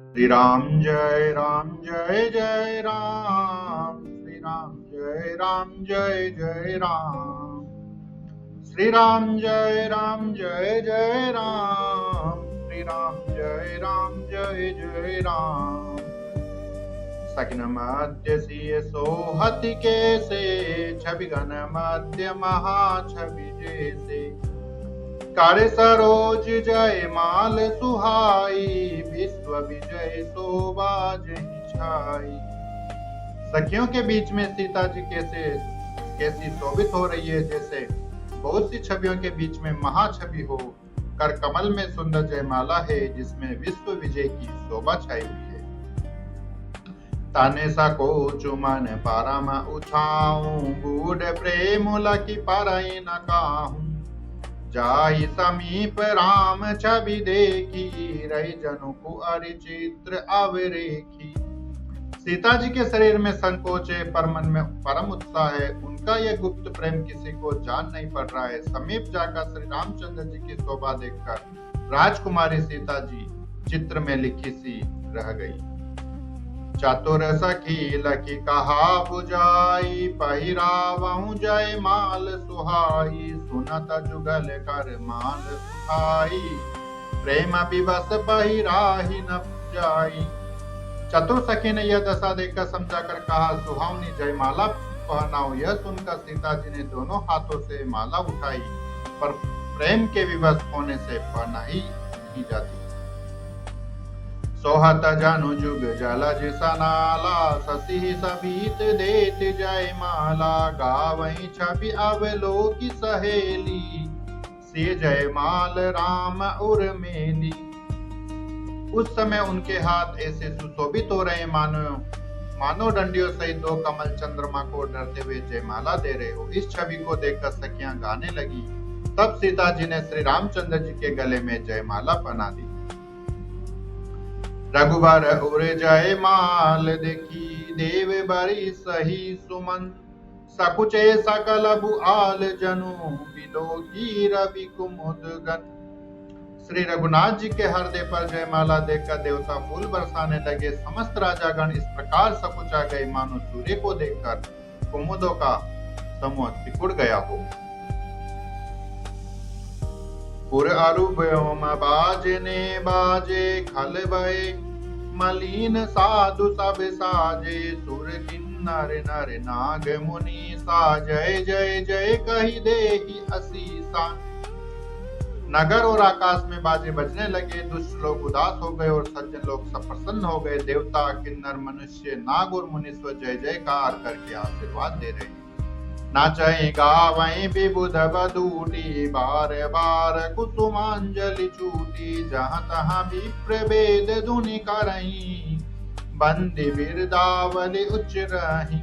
श्री राम जय जय राम, श्री राम जय जय राम, श्री राम जय जय राम, श्री राम जय जय राम। सकिन मध्य सिय सोहति कैसे, छवि घन मध्य महाछवि जैसे। कार्य सरोज जय माल सुहाई, विश्व विजय शोभा जहि छाई। सखियों के बीच में सीता जी कैसी शोभित हो रही है, जैसे बहुत सी छवियों के बीच में महाछवि हो। कर कमल में सुंदर जयमाला है, जिसमें विश्व विजय की शोभा छाई हुई है। ताने सा को चुमन पारम उछाऊं, गूढ़ प्रेम लकी पारई न काहूं। जाहि समीप राम छवि देखी, रही जनु कुअरि चित्र अवरेखी। सीता जी के शरीर में संकोच है, पर मन में परम उत्साह है। उनका यह गुप्त प्रेम किसी को जान नहीं पड़ रहा है। समीप जाकर श्री रामचंद्र जी की शोभा देखकर राजकुमारी सीता जी चित्र में लिखी सी रह गई। चतुर सखी लखी कहा बुझाई, पहिरावहु जय माल सुहाई। सुनत जुगल कर माल सुहाई, प्रेम विवश पहिराही न जाई। चतुर सखी ने यह दशा देखकर समझाकर कहा, सुहावनी जयमाला पहनाओ। यह सुनकर सीता जी ने दोनों हाथों से माला उठाई, पर प्रेम के विवश होने से पहनाई नहीं जाती। सोहत जनु जुग जलज सनाला, ससी सबीत देत जय माला। गावई छवि अवलोकी सहेली, से जय माल राम उर्मेली। उस समय उनके हाथ ऐसे सुशोभित हो रहे मानो डंडियों सहित दो कमल चंद्रमा को डरते हुए जयमाला दे रहे हो। इस छवि को देखकर सखियां गाने लगी। तब सीता जी ने श्री रामचंद्र जी के गले में जयमाला पहना दी। रघुबर उर जय माल देखी, देव बरी सही सुमन। सकुचे सकल बुआल जनु, बिलोकी रवि कुमुद गन। श्री रघुनाथ जी के हृदय पर जयमाला देखकर देवता फूल बरसाने लगे। समस्त राजागण इस प्रकार सकुचा गए, मानो सूर्य को देखकर कुमुदों का समूह सिकुड़ गया हो। पुर अरु व्योम बाजने बाजे, खल भय मलिन साधु सब साजे। सुर किन्नर नर नाग मुनि सा, जय जय जय कही देहि असीसा। नगर और आकाश में बाजे बजने लगे। दुष्ट लोग उदास हो गए और सज्जन लोग सब प्रसन्न हो गए। देवता किन्नर मनुष्य नाग और मुनीश्वर जय जयकार करके आशीर्वाद दे रहे हैं। नाचई गावई विबुध बदूटी, बार बार कुसुमांजलि चूटी। जहाँ तहाँ विप्र वेद धुनि करई, बंदी बिरदावली उच्च रही।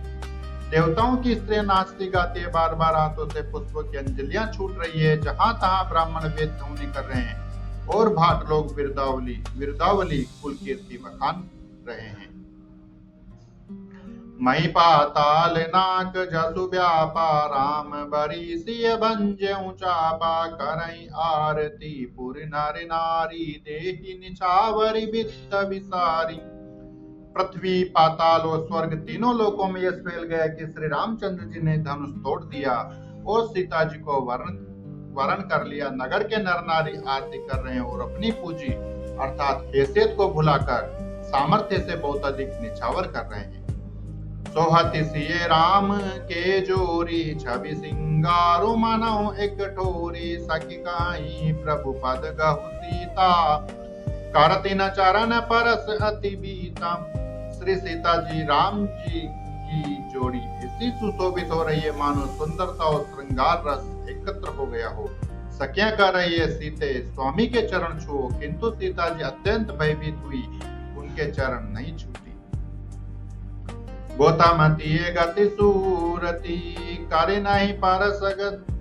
देवताओं की स्त्रियां नाचती गाती बार बार हाथों से पुष्पों की अंजलियां छूट रही है। जहां तहां ब्राह्मण वेद ध्वनि कर रहे हैं और भाट लोग बिरदावली कुल कीर्ति बखान रहे हैं। मई पाताल नाक जसु व्यापा, राम बरी सिय भंज ऊंचापा। करई आरती पुर नर नारी, देहि निछावरी वित्त विसारी। पृथ्वी पाताल और स्वर्ग तीनों लोकों में यह फैल गया कि श्री रामचंद्र जी ने धनुष तोड़ दिया और सीता जी को वरण कर लिया। नगर के नर नारी आरती कर रहे हैं और अपनी पूंजी अर्थात हैसियत को भुलाकर सामर्थ्य से बहुत अधिक निछावर कर रहे हैं। सोहति सिय राम के जोरी, छवि सिंगारो मानो एक ठोरी। सखी काई प्रभु पद गहु सीता, करति न चरण परस अति बीता। श्री सीता जी राम जी की जोड़ी ऐसी सुशोभित हो रही है, मानो सुंदरता और श्रृंगार रस एकत्र हो गया हो। सखियां कह रही है, सीते स्वामी के चरण छुओ, किंतु सीता जी अत्यंत भयभीत हुई, उनके चरण नहीं छूटी। गोतामती गति सूरती, करे नहीं पारस गति।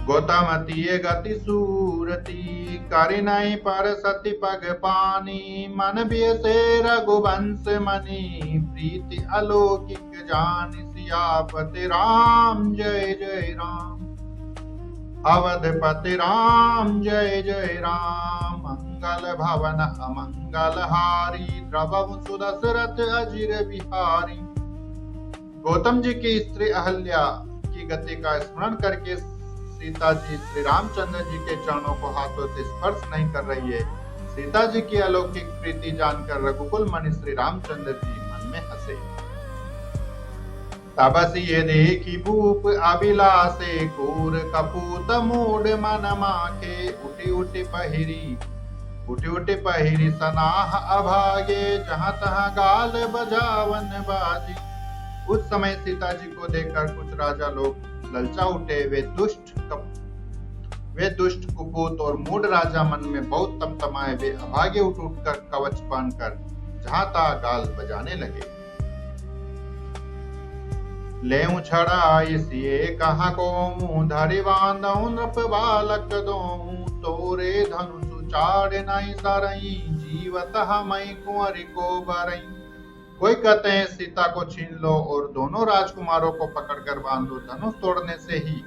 गोतामती गति सूरती, करे नहीं परसति पग पानी। मन बियसे रघुवंश मणि, प्रीति अलौकिक जानि। सियापति राम जय जय राम। अवधपति राम जय जय राम। मंगल भवन अमंगल हारी, द्रवहु सुदशरथ अजिर बिहारी। गौतम जी की स्त्री अहल्या की गति का स्मरण करके सीता जी श्री रामचंद्र जी के चरणों को हाथों से स्पर्श नहीं कर रही है। सीता जी की अलौकिक प्रीति जानकर रघुकुल मणि श्री रामचंद्र जी मन में हंसे। तबसी ये देखी भूप अभिलाषे, कूर कपूत मूड मन माखे। उठी उठी पहिरी सनाह अभागे, जहाँ तहाँ गाल बजावन बाजी। उस समय सीता जी को देखकर कुछ राजा लोग ललचा उठे। वे दुष्ट कुपूत और मूढ़ राजा मन में बहुत तमतमाए। वे अभागे उठ उठकर कवच पहनकर जहाँ तहाँ गाल बजाने लगे। लेऊ छड़ा इसिए कहाँ को मुँह धरि बांधऊ, नृप बालक दोऊ। तोरे धनुष चाड़ नहीं सरई, जीवत हमई कुंवरी को बरई। कोई कहते हैं सीता को छीन लो और दोनों राजकुमारों को पकड़कर बांधो। धनुष तोड़ने से ही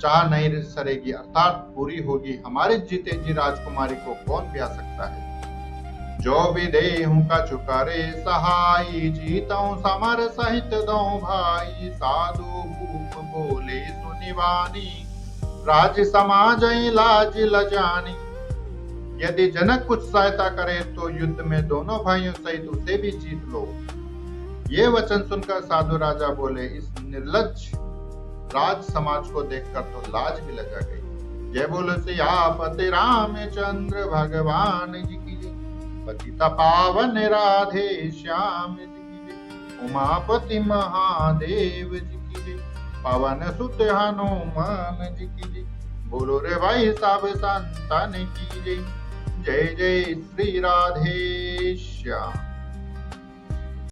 चाह नहीं सरेगी, अर्थात पूरी होगी। हमारे जीते जी राजकुमारी को कौन ब्याह सकता है। जो भी देहूं कछु करे सहाई, जीतऊं समर सहित दो भाई। साधु भूप बोले सुनिवानी, राज समाज लाज लजानी। यदि जनक कुछ सहायता करे तो युद्ध में दोनों भाइयों सहित उसे भी जीत लो। ये वचन सुनकर साधु राजा बोले, इस निर्लज्ज राज समाज को देखकर तो लाज भी लगा गई। जय बोलो सियापति रामचंद्र भगवान जी की जय। पतित पावन राधे श्याम जी की जय। उमापति महादेव जी की जय। पवन सुत हनुमान जी की जय। बोलो रे भाई सब संतन की जय। जय जय श्री राधे श्याम।